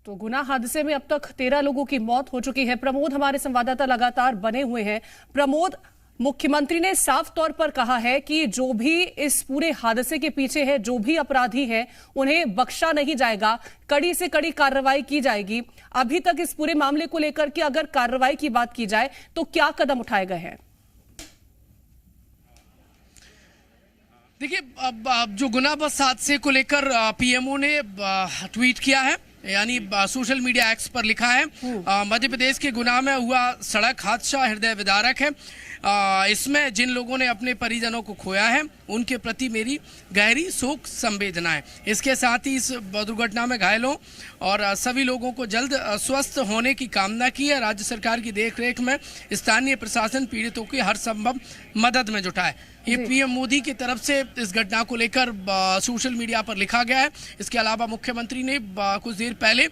तो गुना हादसे में अब तक 13 लोगों की मौत हो चुकी है। प्रमोद हमारे संवाददाता लगातार बने हुए हैं। प्रमोद, मुख्यमंत्री ने साफ तौर पर कहा है कि जो भी इस पूरे हादसे के पीछे है, जो भी अपराधी है, उन्हें बख्शा नहीं जाएगा, कड़ी से कड़ी कार्रवाई की जाएगी। अभी तक इस पूरे मामले को लेकर के अगर कार्रवाई की बात की जाए तो क्या कदम उठाए गए हैं? देखिए, अब जो गुना बस हादसे को लेकर पीएमओ ने ट्वीट किया है, यानी सोशल मीडिया एक्स पर लिखा है, मध्य प्रदेश के गुना में हुआ सड़क हादसा हृदय विदारक है। इसमें जिन लोगों ने अपने परिजनों को खोया है उनके प्रति मेरी गहरी शोक संवेदनाएं। इसके साथ ही इस दुर्घटना में घायलों और सभी लोगों को जल्द स्वस्थ होने की कामना की है। राज्य सरकार की देखरेख में स्थानीय प्रशासन पीड़ितों की हर संभव मदद में जुटा है। ये पीएम मोदी की तरफ से इस घटना को लेकर सोशल मीडिया पर लिखा गया है। इसके अलावा मुख्यमंत्री ने कुछ देर पहले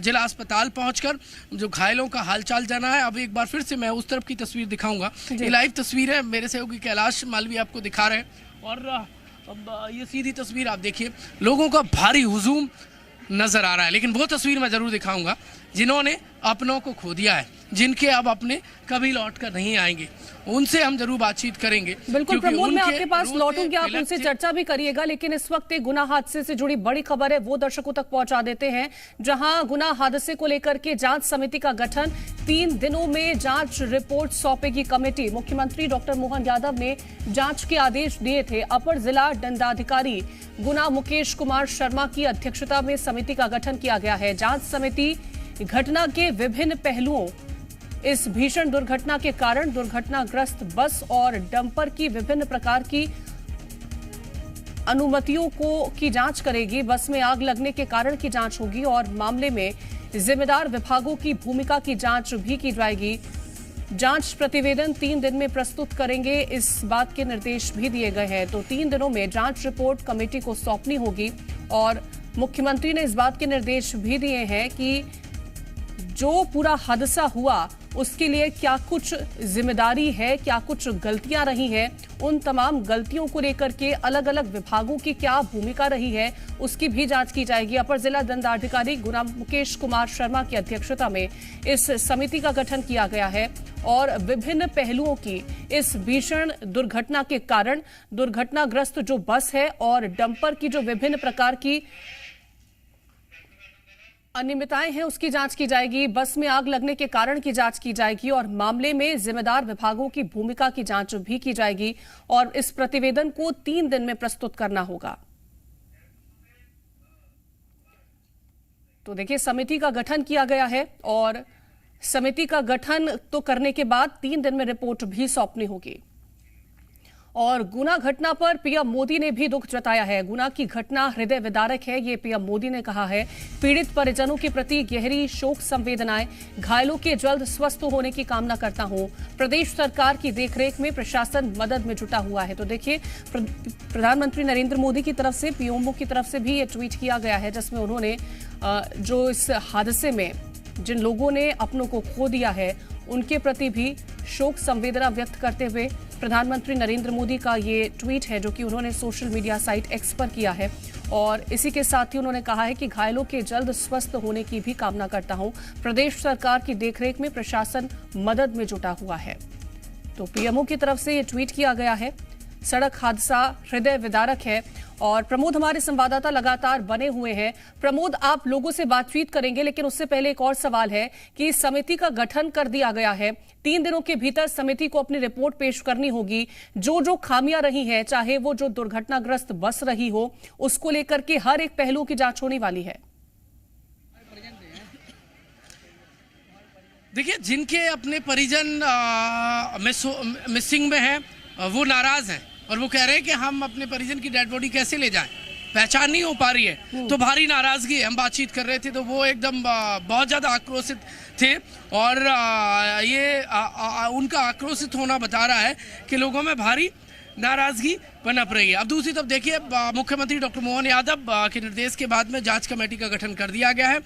जिला अस्पताल पहुंचकर जो घायलों का हालचाल जाना है। अब एक बार फिर से मैं उस तरफ की तस्वीर दिखाऊंगा। ये लाइव तस्वीर है, मेरे सहयोगी कैलाश मालवी आपको दिखा रहे हैं और अब ये सीधी तस्वीर आप देखिए, लोगों का भारी हुजूम नजर आ रहा है। लेकिन वो तस्वीर मैं जरूर दिखाऊंगा जिन्होंने अपनों को खो दिया है, जिनके अब अपने कभी लौट कर नहीं आएंगे, उनसे हम जरूर बातचीत करेंगे। बिल्कुल प्रमोद, मैं आपके पास लौटूंगी, आप उनसे चर्चा भी करिएगा। लेकिन इस वक्त एक गुना हादसे से जुड़ी बड़ी खबर है, वो दर्शकों तक पहुंचा देते हैं। जहां गुना हादसे को लेकर के जांच समिति का गठन, 3 दिनों में जांच रिपोर्ट सौंपेगी कमेटी। मुख्यमंत्री डॉक्टर मोहन यादव ने जांच के आदेश दिए थे। अपर जिला दंडाधिकारी गुना मुकेश कुमार शर्मा की अध्यक्षता में समिति का गठन किया गया है। जांच समिति घटना के विभिन्न पहलुओं, इस भीषण दुर्घटना के कारण दुर्घटनाग्रस्त बस और डंपर की विभिन्न प्रकार की अनुमतियों की जांच करेगी। बस में आग लगने के कारण की जांच होगी और मामले में जिम्मेदार विभागों की भूमिका की जांच भी की जाएगी। जांच प्रतिवेदन 3 दिन में प्रस्तुत करेंगे, इस बात के निर्देश भी दिए गए हैं। तो 3 दिनों में जांच रिपोर्ट कमेटी को सौंपनी होगी और मुख्यमंत्री ने इस बात के निर्देश भी दिए हैं कि जो पूरा हादसा हुआ उसके लिए क्या कुछ जिम्मेदारी है, क्या कुछ गलतियां रही हैं, उन तमाम गलतियों को लेकर के अलग अलग विभागों की क्या भूमिका रही है, उसकी भी जांच की जाएगी। अपर जिला दंडाधिकारी गुना मुकेश कुमार शर्मा की अध्यक्षता में इस समिति का गठन किया गया है और विभिन्न पहलुओं की, इस भीषण दुर्घटना के कारण दुर्घटनाग्रस्त जो बस है और डंपर की जो विभिन्न प्रकार की अनियमितताएं हैं उसकी जांच की जाएगी। बस में आग लगने के कारण की जांच की जाएगी और मामले में जिम्मेदार विभागों की भूमिका की जांच भी की जाएगी और इस प्रतिवेदन को 3 दिन में प्रस्तुत करना होगा। तो देखिए, समिति का गठन किया गया है और समिति का गठन तो करने के बाद 3 दिन में रिपोर्ट भी सौंपनी होगी। और गुना घटना पर पीएम मोदी ने भी दुख जताया है। गुना की घटना हृदय विदारक है, ये पीएम मोदी ने कहा है। पीड़ित परिजनों के प्रति गहरी शोक संवेदनाएं, घायलों के जल्द स्वस्थ होने की कामना करता हूं। प्रदेश सरकार की देखरेख में प्रशासन मदद में जुटा हुआ है। तो देखिए, प्रधानमंत्री नरेंद्र मोदी की तरफ से, पीएमओ की तरफ से भी ये ट्वीट किया गया है जिसमें उन्होंने जो इस हादसे में जिन लोगों ने अपनों को खो दिया है उनके प्रति भी शोक संवेदना व्यक्त करते हुए प्रधानमंत्री नरेंद्र मोदी का ये ट्वीट है जो कि उन्होंने सोशल मीडिया साइट एक्स पर किया है। और इसी के साथ ही उन्होंने कहा है कि घायलों के जल्द स्वस्थ होने की भी कामना करता हूं। प्रदेश सरकार की देखरेख में प्रशासन मदद में जुटा हुआ है। तो पीएमओ की तरफ से ये ट्वीट किया गया है। सड़क हादसा हृदय विदारक है और प्रमोद हमारे संवाददाता लगातार बने हुए हैं। प्रमोद, आप लोगों से बातचीत करेंगे, लेकिन उससे पहले एक और सवाल है कि समिति का गठन कर दिया गया है। 3 दिनों के भीतर समिति को अपनी रिपोर्ट पेश करनी होगी। जो खामियां रही हैं, चाहे वो जो दुर्घटनाग्रस्त बस रही हो, उसको लेकर के हर एक पहलू की जांच होने वाली है। देखिए, जिनके अपने परिजन मिसिंग में हैं वो नाराज हैं और वो कह रहे हैं कि हम अपने परिजन की डेड बॉडी कैसे ले जाएं, पहचान नहीं हो पा रही है। तो भारी नाराजगी है। हम बातचीत कर रहे थे तो वो एकदम बहुत ज़्यादा आक्रोशित थे और ये उनका आक्रोशित होना बता रहा है कि लोगों में भारी नाराजगी पनप रही है। अब दूसरी तरफ देखिए, मुख्यमंत्री डॉक्टर मोहन यादव के निर्देश के बाद में जांच कमेटी का गठन कर दिया गया है।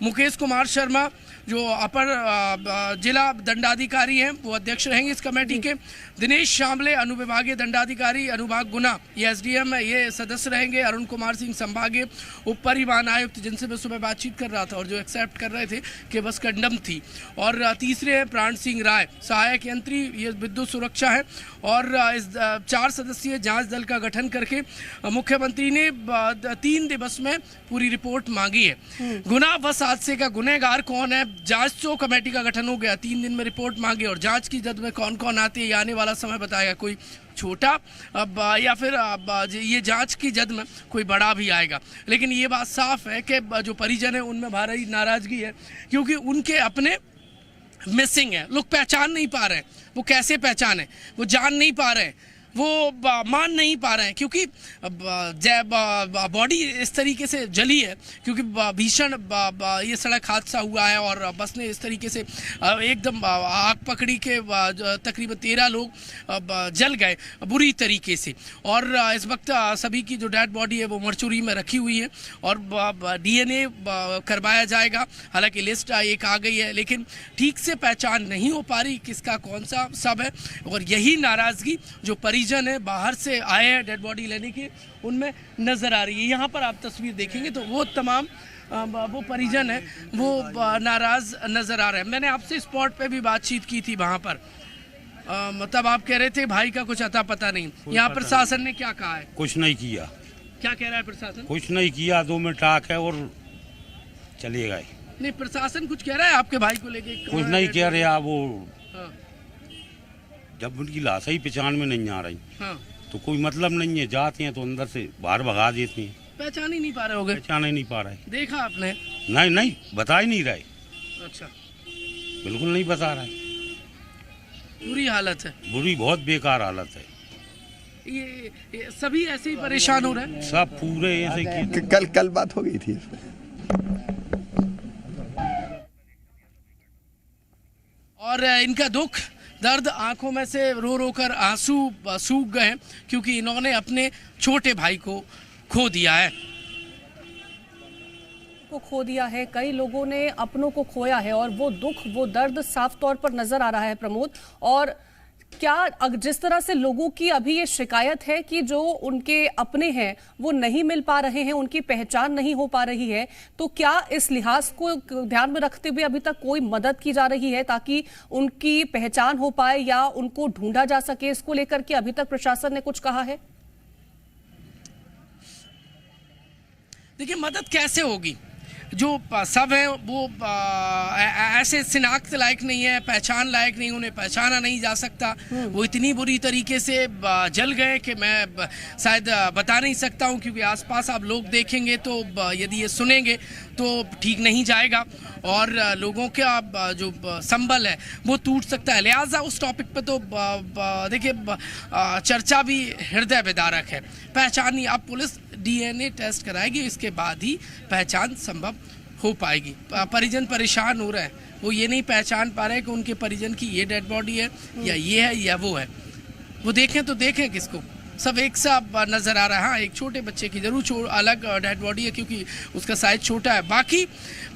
मुकेश कुमार शर्मा जो अपर जिला दंडाधिकारी हैं वो अध्यक्ष रहेंगे इस कमेटी के। दिनेश शामले अनुविभागीय दंडाधिकारी अनुभाग गुना ये एसडीएम है, ये सदस्य रहेंगे। अरुण कुमार सिंह संभागीय उप परिवहन आयुक्त, जिनसे मैं सुबह बातचीत कर रहा था और जो एक्सेप्ट कर रहे थे कि बस कंडम थी। और तीसरे हैं प्राण सिंह राय सहायक यंत्री, ये विद्युत सुरक्षा है। और इस 4 सदस्यीय जांच दल का गठन करके मुख्यमंत्री ने 3 दिवस में पूरी रिपोर्ट मांगी है। गुना बस हादसे का गुनहगार कौन है, जांच तो कमेटी का गठन हो गया, 3 दिन में रिपोर्ट मांगी और जांच की जद में कौन कौन आते हैं ये आने वाला समय बताएगा। कोई छोटा या फिर ये जांच की जद में कोई बड़ा भी आएगा। लेकिन ये बात साफ है कि जो परिजन है उनमें भारी नाराजगी है, क्योंकि उनके अपने मिसिंग है, लोग पहचान नहीं पा रहे हैं। वो कैसे पहचाने, वो जान नहीं पा रहे हैं, वो मान नहीं पा रहे हैं, क्योंकि बॉडी इस तरीके से जली है, क्योंकि भीषण ये सड़क हादसा हुआ है और बस ने इस तरीके से एकदम आग पकड़ी के तकरीबन 13 लोग जल गए बुरी तरीके से। और इस वक्त सभी की जो डेड बॉडी है वो मर्चुरी में रखी हुई है और डीएनए करवाया जाएगा। हालांकि लिस्ट एक आ गई है, लेकिन ठीक से पहचान नहीं हो पा रही किसका कौन सा सब है। और यही नाराजगी जो परिजन है बाहर से आए हैं डेड बॉडी लेने के, उनमें नजर आ रही है। यहाँ पर आप तस्वीर देखेंगे तो वो तमाम वो परिजन है वो नाराज नजर आ रहे हैं। मैंने आपसे स्पॉट पे भी बातचीत की थी वहाँ पर, मतलब आप कह रहे थे भाई का कुछ अता पता नहीं। यहाँ प्रशासन ने क्या कहा है? कुछ नहीं किया। क्या कह रहा है प्रशासन? कुछ नहीं किया, 2 मिनट आके और चले गए। नहीं, प्रशासन कुछ कह रहा है आपके भाई को लेके? कुछ नहीं कह रहे। वो जब उनकी लाश ही पहचान में नहीं आ रही तो कोई मतलब नहीं है। जाते हैं तो अंदर से बाहर भगा देते हैं। पहचान ही नहीं पा रहे होगे? पहचान ही नहीं पा रहे। देखा आपने? नहीं बता ही नहीं रहे। अच्छा, बिल्कुल नहीं बता रहे। बुरी हालत है, बुरी बहुत बेकार हालत है। ये सभी ऐसे ही परेशान हो रहे हैं, सब पूरे ऐसे। कल बात हो गई थी इसमें। और इनका दुख दर्द आंखों में से रो रो कर आंसू सूख गए, क्योंकि इन्होंने अपने छोटे भाई को खो दिया है। खो दिया है, कई लोगों ने अपनों को खोया है और वो दुख, वो दर्द साफ तौर पर नजर आ रहा है प्रमोद। और क्या जिस तरह से लोगों की अभी ये शिकायत है कि जो उनके अपने हैं वो नहीं मिल पा रहे हैं, उनकी पहचान नहीं हो पा रही है, तो क्या इस लिहाज को ध्यान में रखते हुए अभी तक कोई मदद की जा रही है ताकि उनकी पहचान हो पाए या उनको ढूंढा जा सके? इसको लेकर के अभी तक प्रशासन ने कुछ कहा है? देखिए, मदद कैसे होगी? जो सब है वो ऐसे शिनाख्त लायक नहीं है, पहचान लायक नहीं, उन्हें पहचाना नहीं जा सकता। वो इतनी बुरी तरीके से जल गए कि मैं शायद बता नहीं सकता हूँ, क्योंकि आसपास आप लोग देखेंगे तो यदि ये सुनेंगे तो ठीक नहीं जाएगा और लोगों का जो संबल है वो टूट सकता है। लिहाजा उस टॉपिक पे तो देखिए चर्चा भी हृदय विदारक है। पहचान ही, अब पुलिस डीएनए टेस्ट कराएगी, इसके बाद ही पहचान संभव हो पाएगी। परिजन परेशान हो रहे हैं, वो ये नहीं पहचान पा रहे कि उनके परिजन की ये डेड बॉडी है या ये है या वो है। वो देखें तो देखें किसको, सब एक सा नज़र आ रहा है। हाँ, एक छोटे बच्चे की जरूर अलग डेड बॉडी है क्योंकि उसका साइज छोटा है, बाकी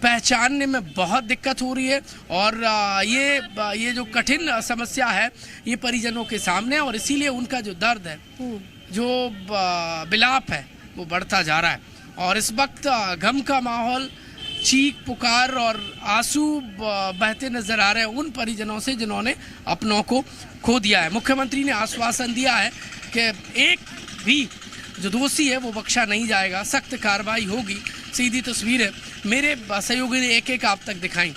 पहचानने में बहुत दिक्कत हो रही है। और ये जो कठिन समस्या है ये परिजनों के सामने है और इसीलिए उनका जो दर्द है, जो बिलाप है वो बढ़ता जा रहा है। और इस वक्त गम का माहौल, चीख पुकार और आंसू बहते नजर आ रहे हैं उन परिजनों से जिन्होंने अपनों को खो दिया है। मुख्यमंत्री ने आश्वासन दिया है कि एक भी जो दोषी है वो बख्शा नहीं जाएगा, सख्त कार्रवाई होगी। सीधी तस्वीर है, मेरे सहयोगी ने एक आप तक दिखाई।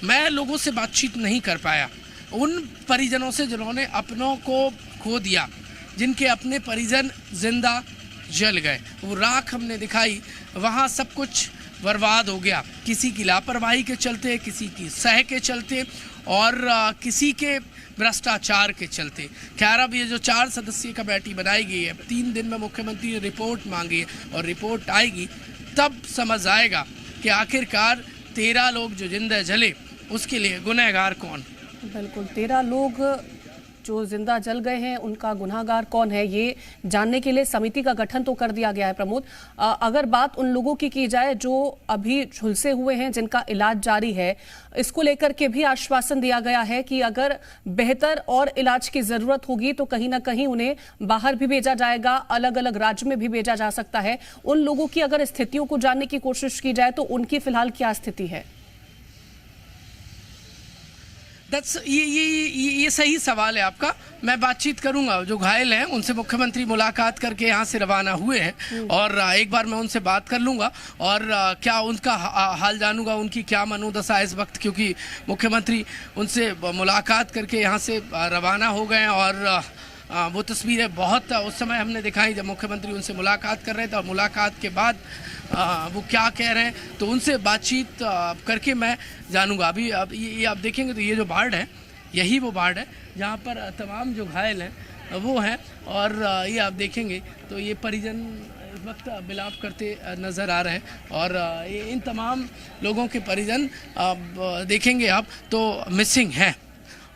मैं लोगों से बातचीत नहीं कर पाया, उन परिजनों से जिन्होंने अपनों को खो दिया, जिनके अपने परिजन जिंदा जल गए, वो राख हमने दिखाई। वहाँ सब कुछ बर्बाद हो गया, किसी की लापरवाही के चलते, किसी की सह के चलते और किसी के भ्रष्टाचार के चलते। खैर, अब ये जो 4 सदस्यीय कमेटी बनाई गई है, 3 दिन में मुख्यमंत्री ने रिपोर्ट मांगी है और रिपोर्ट आएगी तब समझ आएगा कि आखिरकार 13 लोग जो जिंदा जले उसके लिए गुनहगार कौन। बिल्कुल, 13 लोग जो जिंदा जल गए हैं उनका गुनाहगार कौन है, ये जानने के लिए समिति का गठन तो कर दिया गया है। प्रमोद, अगर बात उन लोगों की जाए जो अभी झुलसे हुए हैं, जिनका इलाज जारी है, इसको लेकर के भी आश्वासन दिया गया है कि अगर बेहतर और इलाज की जरूरत होगी तो कहीं ना कहीं उन्हें बाहर भी भेजा जाएगा, अलग अलग राज्य में भी भेजा जा सकता है। उन लोगों की अगर स्थितियों को जानने की कोशिश की जाए तो उनकी फिलहाल क्या स्थिति है? ये सही सवाल है आपका। मैं बातचीत करूंगा, जो घायल हैं उनसे मुख्यमंत्री मुलाकात करके यहाँ से रवाना हुए हैं और एक बार मैं उनसे बात कर लूंगा और क्या उनका हाल जानूंगा, उनकी क्या मनोदशा है इस वक्त, क्योंकि मुख्यमंत्री उनसे मुलाकात करके यहाँ से रवाना हो गए और वो तस्वीरें बहुत उस समय हमने दिखाई जब मुख्यमंत्री उनसे मुलाकात कर रहे थे और मुलाकात के बाद वो क्या कह रहे हैं, तो उनसे बातचीत करके मैं जानूंगा। अभी अब ये आप देखेंगे तो ये जो वार्ड है, यही वो वार्ड है जहाँ पर तमाम जो घायल हैं वो हैं और ये आप देखेंगे तो ये परिजन इस वक्त विलाप करते नज़र आ रहे हैं और इन तमाम लोगों के परिजन देखेंगे आप तो मिसिंग हैं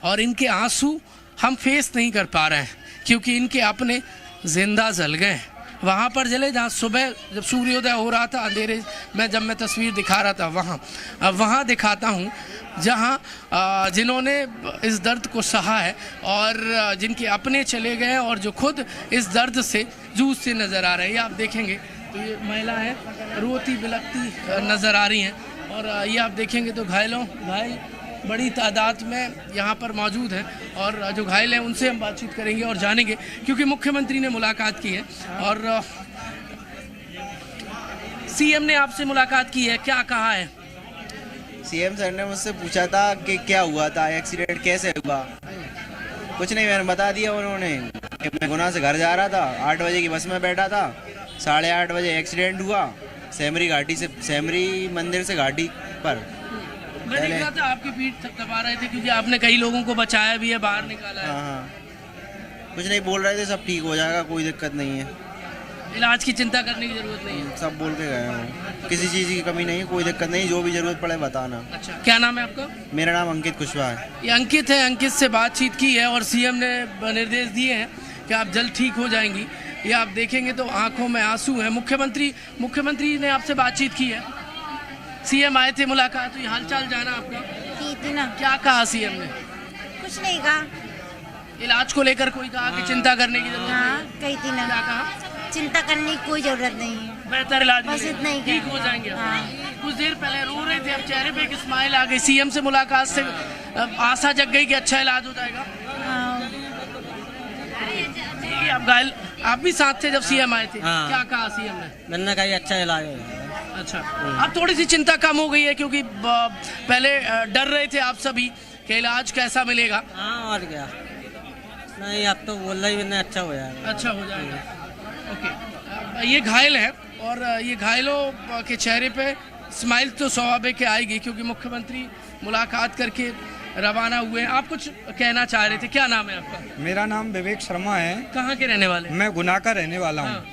और इनके आंसू हम फेस नहीं कर पा रहे हैं क्योंकि इनके अपने जिंदा जल गए। वहाँ पर जले जहाँ सुबह जब सूर्योदय हो रहा था, अंधेरे में जब मैं तस्वीर दिखा रहा था वहाँ दिखाता हूँ जहाँ जिन्होंने इस दर्द को सहा है और जिनके अपने चले गए और जो खुद इस दर्द से जूझते नज़र आ रहे हैं। ये आप देखेंगे तो ये महिला है रोती बिलखती नज़र आ रही हैं और ये आप देखेंगे तो घायल बड़ी तादाद में यहाँ पर मौजूद हैं और जो घायल हैं उनसे हम बातचीत करेंगे और जानेंगे क्योंकि मुख्यमंत्री ने मुलाकात की है और सीएम ने आपसे मुलाकात की है, क्या कहा है? सीएम सर ने मुझसे पूछा था कि क्या हुआ था, एक्सीडेंट कैसे हुआ। कुछ नहीं, मैंने बता दिया उन्होंने कि मैं गुना से घर जा रहा था, 8 बजे की बस में बैठा था, 8:30 बजे एक्सीडेंट हुआ सेमरी मंदिर से घाटी पर। मैं देख रहा था आपकी पीठ दबा रहे थे क्योंकि आपने कई लोगों को बचाया भी है, बाहर निकाला है। हाँ, कुछ नहीं बोल रहे थे, सब ठीक हो जाएगा, कोई दिक्कत नहीं है, इलाज की चिंता करने की जरूरत नहीं है, सब बोल के गए हैं, किसी चीज़ की कमी नहीं है, कोई दिक्कत नहीं, जो भी जरूरत पड़े बताना। अच्छा, क्या नाम है आपका? मेरा नाम अंकित कुशवाहा है। ये अंकित है, अंकित से बातचीत की है और सीएम ने निर्देश दिए हैं कि आप जल्द ठीक हो जाएंगी। ये आप देखेंगे तो आंखों में आंसू हैं। मुख्यमंत्री ने आपसे बातचीत की है, सीएम आए थे मुलाकात हुई, हालचाल जाना आपका? की थी ना। क्या कहा सीएम ने? कुछ नहीं कहा, इलाज को लेकर कोई कहा कि चिंता करने की जरूरत हाँ नहीं? कही थी ना। क्या कहा? चिंता करने की कोई जरूरत नहीं है, बेहतर इलाज बस इतना ही ठीक कहा। हो जाएंगे। हाँ। कुछ देर पहले रो रहे थे, अब चेहरे पे एक स्माइल आ गई, सीएम से मुलाकात से आशा जग गई कि अच्छा इलाज हो जाएगा। हाँ। आप घायल, आप भी साथ थे जब सीएम आए थे? हाँ। क्या कहा सीएम ने? मैंने कहा अच्छा इलाज हो। अच्छा, अब थोड़ी सी चिंता कम हो गई है क्योंकि पहले डर रहे थे आप सभी कि इलाज कैसा मिलेगा। हाँ और क्या, नहीं अब तो बोल रही मैंने अच्छा हो जाएगा। अच्छा हो जाएगा, ओके। ये घायल है और ये घायलों के चेहरे पे स्माइल तो स्वाभाविक आएगी क्योंकि मुख्यमंत्री मुलाकात करके रवाना हुए हैं। आप कुछ कहना चाह रहे थे, क्या नाम है आपका? मेरा नाम विवेक शर्मा है। कहाँ के रहने वाले? मैं गुना का रहने वाला हूँ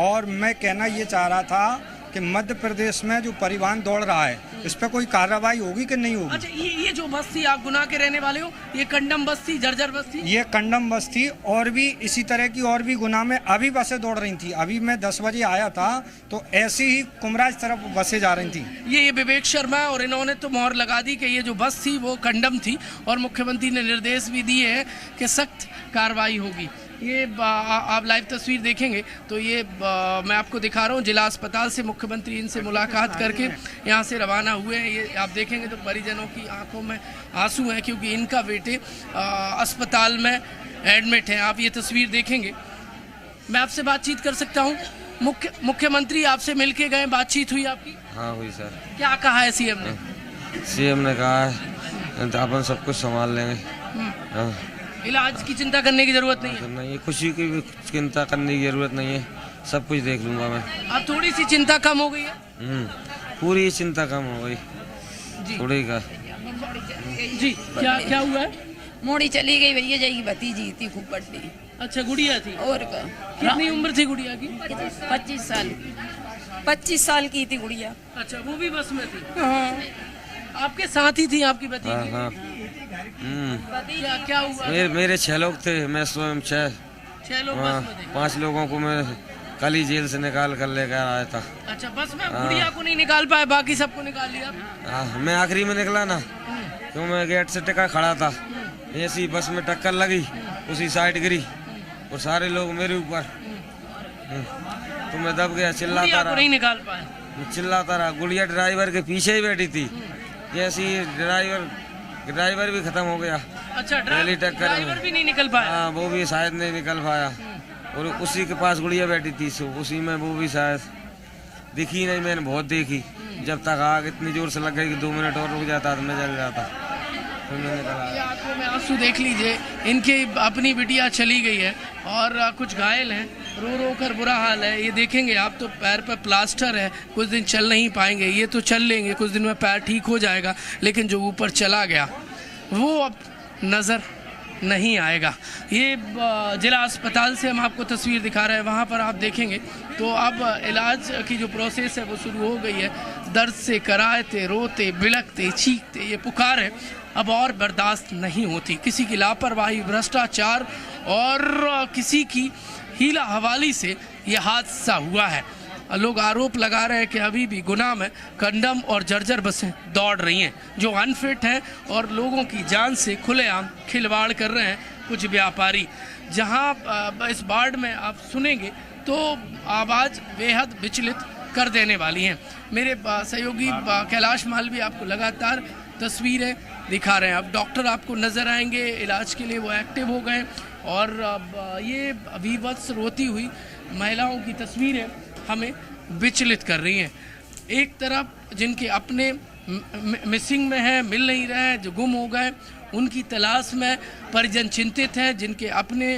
और मैं कहना ये चाह रहा था कि मध्य प्रदेश में जो परिवहन दौड़ रहा है इस पर कोई कार्रवाई होगी कि नहीं होगी? अच्छा, ये जो बस थी, आप गुना के रहने वाले हो, ये कंडम बस थी, जर्जर बस थी? ये कंडम बस थी और भी इसी तरह की और भी गुना में अभी बसें दौड़ रही थी। अभी मैं 10 बजे आया था तो ऐसी ही कुमराज तरफ बसें जा रही थी। ये विवेक शर्मा और इन्होंने तो मोहर लगा दी कि ये जो बस थी वो कंडम थी और मुख्यमंत्री ने निर्देश भी दिए हैं कि सख्त कार्रवाई होगी। ये आप लाइव तस्वीर देखेंगे तो ये मैं आपको दिखा रहा हूँ, जिला अस्पताल से मुख्यमंत्री इनसे मुलाकात करके यहाँ से रवाना हुए हैं। ये आप देखेंगे तो परिजनों की आंखों में आंसू हैं क्योंकि इनका बेटे अस्पताल में एडमिट है। आप ये तस्वीर देखेंगे। मैं आपसे बातचीत कर सकता हूँ? मुख्यमंत्री आपसे मिल के गए, बातचीत हुई आपकी? हाँ हुई सर। क्या कहा है सीएम ने? सीएम ने कहा है अपन सब कुछ संभाल लेंगे, इलाज की चिंता करने की जरूरत नहीं है। नहीं, खुशी की भी चिंता करने की जरूरत नहीं है, सब कुछ देख लूंगा मैं। अब थोड़ी सी चिंता कम हो गई है? पूरी चिंता कम हो गई थोड़ी का। जी, क्या हुआ है? मोड़ी चली गई भैया, जाएगी भतीजी थी खूब बड़ी। अच्छा, गुड़िया थी? और का कितनी उम्र थी गुड़िया की? 25 साल की थी गुड़िया। अच्छा, वो भी बस में थी? हाँ। आपके साथ ही थी आपकी भतीजी? हाँ। क्या हुआ? मेरे 6 लोग थे, मैं स्वयं 6 लोग बस में थे। 5 लोगों को मैं कल ही जेल से निकाल कर लेकर आया था। अच्छा, बस में गुड़िया को नहीं निकाल पाए, बाकी सबको निकाल लिया। मैं आखिरी में निकला ना, क्यों मैं गेट से टिका खड़ा था, ऐसी बस में टक्कर लगी, उसी साइड गिरी और सारे लोग मेरे ऊपर, तो मैं दब गया, चिल्लाता रहा, नहीं निकाल पाए, चिल्लाता रहा। गुड़िया ड्राइवर के पीछे ही बैठी थी, जैसी ड्राइवर भी खत्म हो गया। अच्छा, पहली टक्कर ड्राइवर भी नहीं निकल पाया। हाँ, वो भी शायद नहीं निकल पाया, और उसी के पास गुड़िया बैठी थी, उसी में वो भी शायद दिखी नहीं। मैंने बहुत देखी, जब तक आग इतनी जोर से लग गई कि 2 मिनट और रुक जाता तो मैं जल जाता। तो मैंने कहा, आंखों में आंसू देख लीजिए, इनकी अपनी बिटिया चली गई है और कुछ घायल हैं, रो रो कर बुरा हाल है। ये देखेंगे आप, तो पैर पर प्लास्टर है, कुछ दिन चल नहीं पाएंगे, ये तो चल लेंगे, कुछ दिन में पैर ठीक हो जाएगा, लेकिन जो ऊपर चला गया वो अब नज़र नहीं आएगा। ये जिला अस्पताल से हम आपको तस्वीर दिखा रहे हैं, वहाँ पर आप देखेंगे तो अब इलाज की जो प्रोसेस है वो शुरू हो गई है। दर्द से कराहते, रोते, बिलखते, चीखते ये पुकार है अब और बर्दाश्त नहीं होती। किसी की लापरवाही, भ्रष्टाचार और किसी की हीला हवाली से ये हादसा हुआ है। लोग आरोप लगा रहे हैं कि अभी भी गुना में कंडम और जर्जर बसें दौड़ रही हैं जो अनफिट हैं और लोगों की जान से खुलेआम खिलवाड़ कर रहे हैं कुछ व्यापारी। जहां इस बाढ़ में आप सुनेंगे तो आवाज़ बेहद विचलित कर देने वाली हैं। मेरे सहयोगी कैलाश मालवी आपको लगातार तस्वीरें दिखा रहे हैं। अब डॉक्टर आपको नज़र आएंगे, इलाज के लिए वो एक्टिव हो गए और ये विवत्स रोती हुई महिलाओं की तस्वीरें हमें विचलित कर रही हैं। एक तरफ जिनके अपने मिसिंग में हैं, मिल नहीं रहे हैं, जो गुम हो गए, उनकी तलाश में परिजन चिंतित हैं। जिनके अपने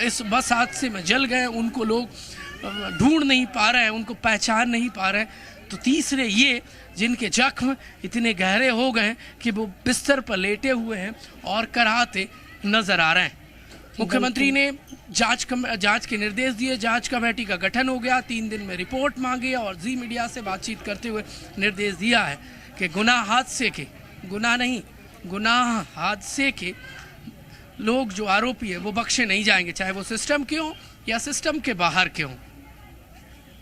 इस बस हादसे में जल गए, उनको लोग ढूंढ नहीं पा रहे हैं, उनको पहचान नहीं पा रहे हैं। तो तीसरे ये जिनके जख्म इतने गहरे हो गए कि वो बिस्तर पर लेटे हुए हैं और कराहते नजर आ रहे हैं। मुख्यमंत्री ने जांच के निर्देश दिए, जांच कमेटी का गठन हो गया, 3 दिन में रिपोर्ट मांगी और जी मीडिया से बातचीत करते हुए निर्देश दिया है कि गुनाह हादसे के लोग जो आरोपी है वो बख्शे नहीं जाएंगे, चाहे वो सिस्टम के हों या सिस्टम के बाहर के हों।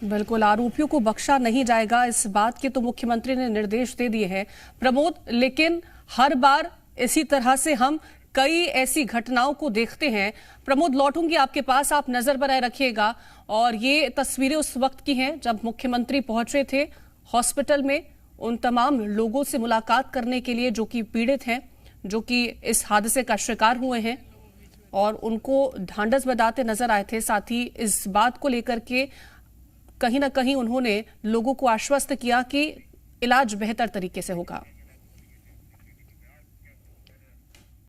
बिल्कुल, आरोपियों को बख्शा नहीं जाएगा, इस बात के तो मुख्यमंत्री ने निर्देश दे दिए हैं प्रमोद। लेकिन हर बार इसी तरह से हम कई ऐसी घटनाओं को देखते हैं। प्रमोद, लौटूंगी आपके पास, आप नजर बनाए रखिएगा। और ये तस्वीरें उस वक्त की हैं जब मुख्यमंत्री पहुंचे थे हॉस्पिटल में उन तमाम लोगों से मुलाकात करने के लिए जो कि पीड़ित हैं, जो कि इस हादसे का शिकार हुए हैं, और उनको ढांढस बंधाते नजर आए थे। साथ ही इस बात को लेकर के कहीं ना कहीं उन्होंने लोगों को आश्वस्त किया कि इलाज बेहतर तरीके से होगा।